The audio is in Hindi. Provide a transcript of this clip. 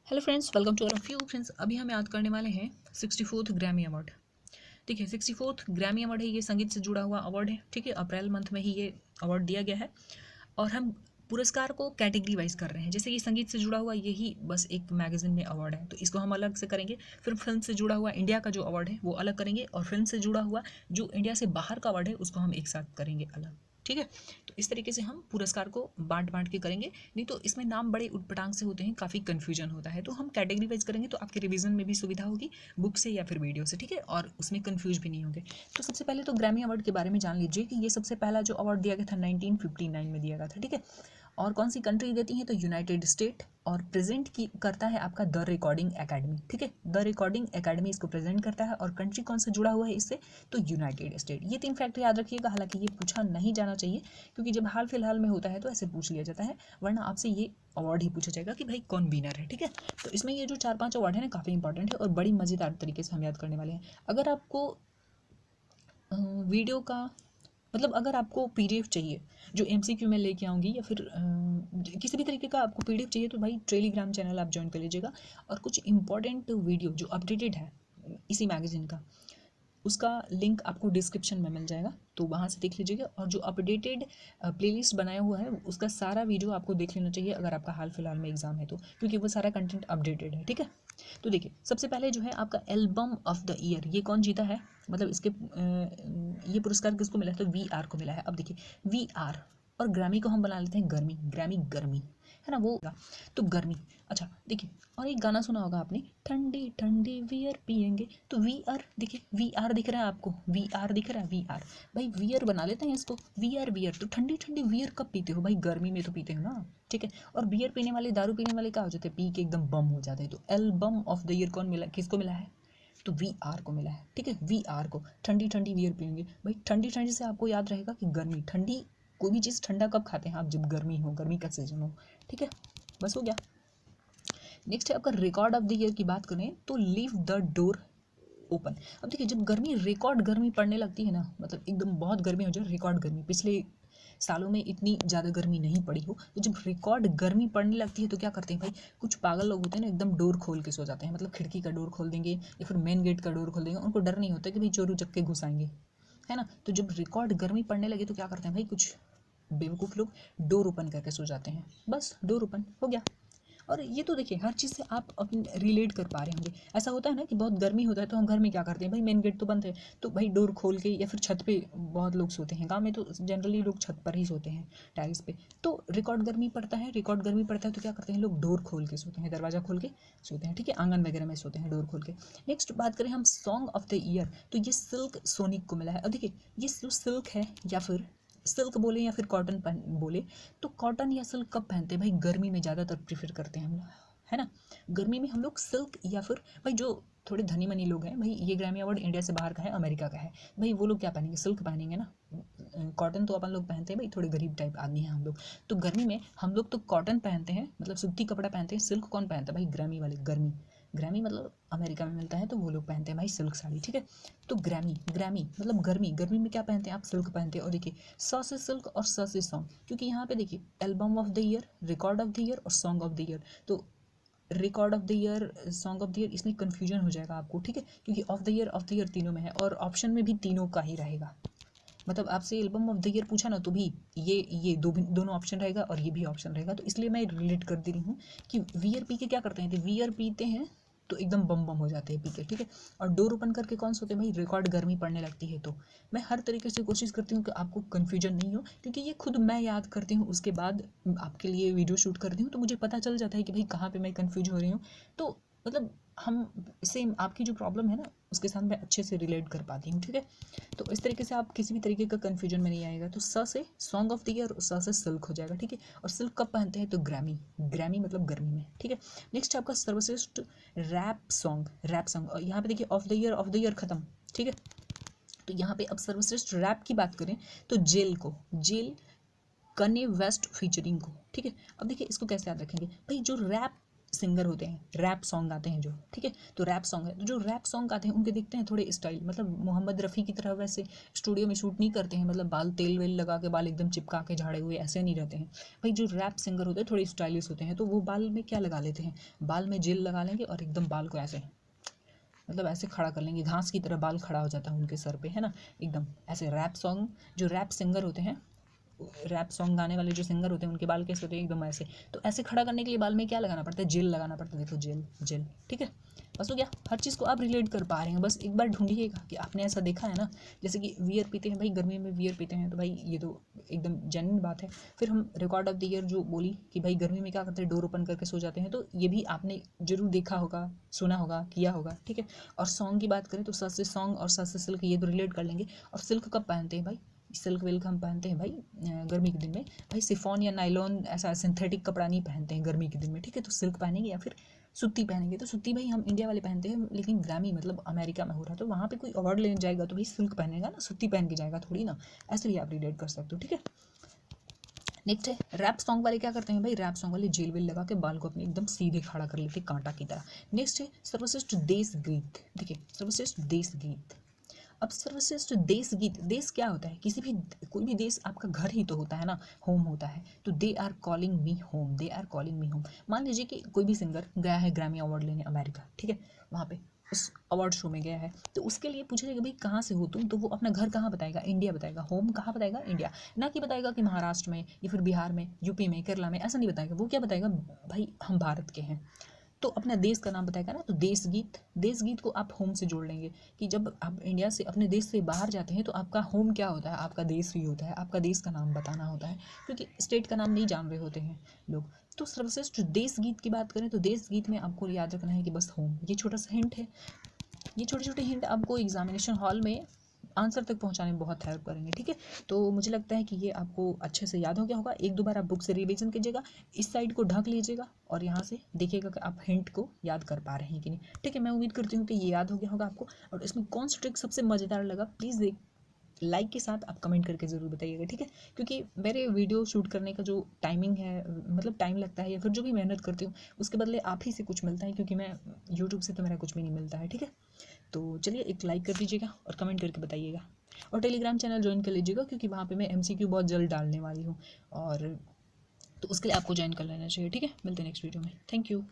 Hello friends, welcome to few friends. अभी हम याद करने वाले हैं 64th ग्रैमी अवार्ड। देखिए 64th ग्रैमी अवार्ड है, ये संगीत से जुड़ा हुआ अवार्ड है। ठीक है, अप्रैल मंथ में ही ये अवार्ड दिया गया है और हम पुरस्कार को कैटेगरी वाइज कर रहे हैं। जैसे ये संगीत से जुड़ा हुआ यही बस एक मैगजीन में अवार्ड है, तो इसको हम अलग से करेंगे। फिर फिल्म से जुड़ा हुआ इंडिया का जो अवार्ड है वो अलग करेंगे, और फिल्म से जुड़ा हुआ जो इंडिया से बाहर का अवार्ड है उसको हम एक साथ करेंगे अलग। ठीक है, तो इस तरीके से हम पुरस्कार को बांट बांट के करेंगे, नहीं तो इसमें नाम बड़े उटपटांग से होते हैं, काफ़ी कन्फ्यूजन होता है। तो हम कैटेगरी वाइज करेंगे तो आपके रिवीजन में भी सुविधा होगी, बुक से या फिर वीडियो से। ठीक है, और उसमें कन्फ्यूज भी नहीं होंगे। तो सबसे पहले तो ग्रैमी अवार्ड के बारे में जान लीजिए कि ये सबसे पहला जो अवार्ड दिया गया था 1959 में दिया गया था। ठीक है, और कौन सी कंट्री देती है तो यूनाइटेड स्टेट, और प्रेजेंट की करता है आपका द रिकॉर्डिंग एकेडमी। ठीक है, द रिकॉर्डिंग एकेडमी इसको प्रेजेंट करता है, और कंट्री कौन से जुड़ा हुआ है इससे तो यूनाइटेड स्टेट। ये 3 फैक्टर याद रखिएगा। हालांकि ये पूछा नहीं जाना चाहिए, क्योंकि जब हाल फिलहाल में होता है तो ऐसे पूछ लिया जाता है, वरना आपसे ये अवार्ड ही पूछा जाएगा कि भाई कौन विनर है। ठीक है, तो इसमें ये जो 4-5 अवार्ड है ना काफ़ी इंपॉर्टेंट है और बड़ी मज़ेदार तरीके से हम याद करने वाले हैं। अगर आपको वीडियो का मतलब अगर आपको पीडीएफ चाहिए जो एमसीक्यू में लेके आऊँगी, या फिर किसी भी तरीके का आपको पीडीएफ चाहिए, तो भाई टेलीग्राम चैनल आप ज्वाइन कर लीजिएगा। और कुछ इंपॉर्टेंट वीडियो जो अपडेटेड है इसी मैगजीन का, उसका लिंक आपको डिस्क्रिप्शन में मिल जाएगा, तो वहाँ से देख लीजिएगा। और जो अपडेटेड प्लेलिस्ट बनाया हुआ है उसका सारा वीडियो आपको देख लेना चाहिए अगर आपका हाल फिलहाल में एग्जाम है तो, क्योंकि वो सारा कंटेंट अपडेटेड है। ठीक है, तो देखिए सबसे पहले जो है आपका एल्बम ऑफ द ईयर, ये कौन जीता है, मतलब इसके ये पुरस्कार किसको मिला है तो वी आर को मिला है। अब देखिए वी आर और ग्रामी को हम बना लेते हैं गर्मी, ग्रामी गर्मी है ना वो, तो गर्मी। अच्छा देखिए, और एक गाना सुना होगा आपने, ठंडी ठंडी वियर पियेंगे, तो वी आर, देखिए वी आर दिख रहा है आपको, वी आर दिख रहा है, वी आर भाई वियर बना लेते हैं इसको, वी आर वियर। तो ठंडी ठंडी वियर कब पीते हो भाई, गर्मी में तो पीते हो ना। ठीक है, और बियर पीने वाले, दारू पीने वाले क्या हो जाते हैं, पी के एकदम बम हो जाते हैं। तो एल्बम ऑफ द ईयर कौन मिला, किसको मिला है तो वी आर को मिला है। ठीक है, वी आर को, ठंडी ठंडी बियर पियेंगे भाई, ठंडी ठंडी से आपको याद रहेगा कि गर्मी, ठंडी कोई भी चीज़ ठंडा कब खाते हैं आप, जब गर्मी हो, गर्मी का सीजन हो। ठीक है, बस हो गया। नेक्स्ट है आपका रिकॉर्ड ऑफ द ईयर की बात करें तो लीव द डोर ओपन। अब देखिए जब गर्मी, रिकॉर्ड गर्मी पड़ने लगती है ना, मतलब एकदम बहुत गर्मी हो जाए, रिकॉर्ड गर्मी, पिछले सालों में इतनी ज़्यादा गर्मी नहीं पड़ी हो, तो जब रिकॉर्ड गर्मी पड़ने लगती है तो क्या करते हैं भाई, कुछ पागल लोग होते हैं ना, एकदम डोर खोल के सो जाते हैं। मतलब खिड़की का डोर खोल देंगे या फिर मेन गेट का डोर खोल देंगे, उनको डर नहीं होता कि भाई चोर उचक्के घुस आएंगे, है ना। तो जब रिकॉर्ड गर्मी पड़ने लगे तो क्या करते हैं भाई, कुछ बेवकूफ़ लोग डोर ओपन करके सो जाते हैं। बस डोर ओपन हो गया। और ये तो देखिए हर चीज़ से आप अपने रिलेट कर पा रहे होंगे। ऐसा होता है ना कि बहुत गर्मी होता है तो हम घर में क्या करते हैं भाई, मेन गेट तो बंद है तो भाई डोर खोल के, या फिर छत पे बहुत लोग सोते हैं, गांव में तो जनरली लोग छत पर ही सोते हैं, टेरेस पे। तो रिकॉर्ड गर्मी पड़ता है, रिकॉर्ड गर्मी पड़ता है तो क्या करते हैं लोग, डोर खोल के सोते हैं, दरवाज़ा खोल के सोते हैं। ठीक है, आंगन वगैरह में सोते हैं डोर खोल के। नेक्स्ट बात करें हम सॉन्ग ऑफ द ईयर, तो ये सिल्क सोनिक को मिला है। अब देखिए ये जो सिल्क है, या फिर सिल्क बोले या फिर कॉटन बोले, तो कॉटन या सिल्क कब पहनते हैं भाई, गर्मी में ज़्यादातर प्रीफर करते हैं हम, है ना। गर्मी में हम लोग सिल्क, या फिर भाई जो थोड़े धनी मनी लोग हैं भाई, ये ग्रैमी अवार्ड इंडिया से बाहर का है, अमेरिका का है, भाई वो लोग क्या पहनेंगे, सिल्क पहनेंगे ना। कॉटन तो अपन लोग पहनते हैं भाई, थोड़े गरीब टाइप आदमी हैं हम लोग। तो गर्मी में हम लोग तो कॉटन पहनते हैं, मतलब सूती कपड़ा पहनते हैं। सिल्क कौन पहनता है भाई, ग्रैमी वाले, गर्मी, ग्रैमी मतलब अमेरिका में मिलता है तो वो लोग पहनते हैं भाई सिल्क साड़ी। ठीक है, तो ग्रैमी, ग्रैमी मतलब गर्मी, गर्मी में क्या पहनते हैं आप, सिल्क पहनते हैं। और देखिए स से सिल्क और स से सॉन्ग, क्योंकि यहाँ पे देखिए album of the year, record of the year और सॉन्ग ऑफ द ईयर, तो record of the year, song of the year, इसमें कन्फ्यूजन हो जाएगा आपको। ठीक है, क्योंकि ऑफ द ईयर तीनों में है, और ऑप्शन में भी तीनों का ही रहेगा। मतलब आपसे एल्बम ऑफ द ईयर पूछा ना तो भी ये दोनों ऑप्शन रहेगा और ये भी ऑप्शन रहेगा, तो इसलिए मैं रिलेट कर दे रही हूँ कि वियर पी के क्या करते हैं, तो वियर पीते हैं तो एकदम बम बम हो जाते हैं पी के। ठीक है, और डोर ओपन करके कौन सोते हैं भाई, रिकॉर्ड गर्मी पड़ने लगती है। तो मैं हर तरीके से कोशिश करती हूँ कि आपको कन्फ्यूजन नहीं हो, क्योंकि ये खुद मैं याद करती हूँ, उसके बाद आपके लिए वीडियो शूट करती हूँ, तो मुझे पता चल जाता है कि भाई कहाँ पे मैं कन्फ्यूज हो रही हूँ। तो मतलब हम सेम आपकी जो प्रॉब्लम है ना उसके साथ मैं अच्छे से रिलेट कर पाती हूँ। ठीक है, तो इस तरीके से आप किसी भी तरीके का कन्फ्यूजन में नहीं आएगा। तो स से सॉन्ग ऑफ द ईयर और स से सिल्क हो जाएगा। ठीक है, और सिल्क कब पहनते हैं तो ग्रैमी, ग्रैमी मतलब गर्मी में। ठीक है, नेक्स्ट आपका सर्वश्रेष्ठ रैप सॉन्ग, रैप सॉन्ग, और यहाँ पे देखिए ऑफ द ईयर खत्म। ठीक है, तो यहाँ पे अब सर्वश्रेष्ठ रैप की बात करें तो जेल को, जेल कने वेस्ट फीचरिंग को। ठीक है, अब देखिए इसको कैसे याद रखेंगे भाई, जो रैप सिंगर होते हैं, रैप सॉन्ग गाते हैं जो, ठीक है, तो रैप सॉन्ग है, तो जो रैप सॉन्ग गाते हैं उनके देखते हैं थोड़े स्टाइल, मतलब मोहम्मद रफ़ी की तरह वैसे स्टूडियो में शूट नहीं करते हैं, मतलब बाल तेल वेल लगा के बाल एकदम चिपका के झाड़े हुए ऐसे नहीं रहते हैं भाई। जो रैप सिंगर होते हैं थोड़े स्टाइलिश होते हैं, तो वो बाल में क्या लगा लेते हैं, बाल में जेल लगा लेंगे और एकदम बाल को ऐसे, मतलब ऐसे खड़ा कर लेंगे, घास की तरह बाल खड़ा हो जाता है उनके सर पे, है ना, एकदम ऐसे। रैप सॉन्ग, जो रैप सिंगर होते हैं, रैप सॉन्ग गाने वाले जो सिंगर होते हैं उनके बाल कैसे होते हैं, एकदम ऐसे। तो ऐसे खड़ा करने के लिए बाल में क्या लगाना पड़ता है, जेल लगाना पड़ता है, देखो जेल जेल, ठीक है। बस हो गया, हर चीज़ को आप रिलेट कर पा रहे हैं, बस एक बार ढूंढिएगा कि आपने ऐसा देखा है ना, जैसे कि वियर पीते हैं भाई, गर्मी में वियर पीते हैं, तो भाई ये तो एकदम जेन्युइन बात है। फिर हम रिकॉर्ड ऑफ द ईयर जो बोली कि भाई गर्मी में क्या करते हैं, डोर ओपन करके सो जाते हैं, तो ये भी आपने जरूर देखा होगा, सुना होगा, किया होगा, ठीक है। और सॉन्ग की बात करें तो सच से सॉन्ग और सच से सिल्क, ये तो रिलेट कर लेंगे। और सिल्क कब पहनते हैं भाई, सिल्क विल्क हम पहनते हैं भाई गर्मी के दिन में, भाई सिफॉन या नायलॉन ऐसा सिंथेटिक कपड़ा नहीं पहनते हैं गर्मी के दिन में, ठीक है। तो सिल्क पहनेंगे या फिर सूती पहनेंगे, तो सूती भाई हम इंडिया वाले पहनते हैं, लेकिन ग्रामी मतलब अमेरिका में हो रहा है, तो वहाँ पे कोई अवार्ड लेने जाएगा तो भाई सिल्क पहनेगा ना, सूती पहन के जाएगा थोड़ी ना, ऐसे भी आप रिलेट कर सकते हो, ठीक है। नेक्स्ट है रैप सॉन्ग वाले, क्या करते हैं भाई, रैप सॉन्ग वाले जेल वेल लगा के बाल को अपने एकदम सीधे खड़ा कर लेते हैं कांटा की तरह। नेक्स्ट है सर्वश्रेष्ठ देश गीत, देखिए सर्वश्रेष्ठ देश गीत। अब सर्वश्रेष्ठ देश गीत, देश क्या होता है, किसी भी कोई भी देश आपका घर ही तो होता है ना, होम होता है, तो they are calling me home, they are calling me home. मान लीजिए कि कोई भी सिंगर गया है ग्रैमी अवार्ड लेने अमेरिका, ठीक है, वहाँ पे उस अवार्ड शो में गया है, तो उसके लिए पूछेगा कि भाई कहाँ से हो तुम, तो वो अपना घर कहाँ बताएगा, इंडिया बताएगा, होम कहाँ बताएगा, इंडिया। ना कि बताएगा कि महाराष्ट्र में या फिर बिहार में, यूपी में, केरला में, ऐसा नहीं बताएगा, वो क्या बताएगा, भाई हम भारत के हैं, तो अपना देश का नाम बताएगा ना। तो देश गीत, देश गीत को आप होम से जोड़ लेंगे कि जब आप इंडिया से, अपने देश से बाहर जाते हैं, तो आपका होम क्या होता है, आपका देश ही होता है, आपका देश का नाम बताना होता है, क्योंकि स्टेट का नाम नहीं जान रहे होते हैं लोग। तो सर्वश्रेष्ठ देश गीत की बात करें तो देश गीत में आपको याद रखना है कि बस होम, ये छोटा सा हिंट है। ये छोटे छोटे हिंट आपको एग्जामिनेशन हॉल में आंसर तक पहुंचाने में बहुत हेल्प करेंगे, ठीक है। तो मुझे लगता है कि ये आपको अच्छे से याद हो गया होगा, एक दो बार आप बुक से रिवीजन कीजिएगा, इस साइड को ढक लीजिएगा और यहाँ से देखिएगा कि आप हिंट को याद कर पा रहे हैं कि नहीं, ठीक है। मैं उम्मीद करती हूँ कि ये याद हो गया होगा आपको, और इसमें कौन सा ट्रिक सबसे मज़ेदार लगा प्लीज़ लाइक के साथ आप कमेंट करके ज़रूर बताइएगा, ठीक है। क्योंकि मेरे वीडियो शूट करने का जो टाइमिंग है, मतलब टाइम लगता है या फिर जो भी मेहनत करती हूँ उसके बदले आप ही से कुछ मिलता है, क्योंकि मैं यूट्यूब से तो मेरा कुछ भी नहीं मिलता है, ठीक है। तो चलिए एक लाइक कर दीजिएगा और कमेंट करके बताइएगा, और टेलीग्राम चैनल ज्वाइन कर लीजिएगा, क्योंकि वहाँ पे मैं एमसीक्यू बहुत जल्द डालने वाली हूँ, और तो उसके लिए आपको ज्वाइन कर लेना चाहिए, ठीक है। मिलते हैं नेक्स्ट वीडियो में, थैंक यू।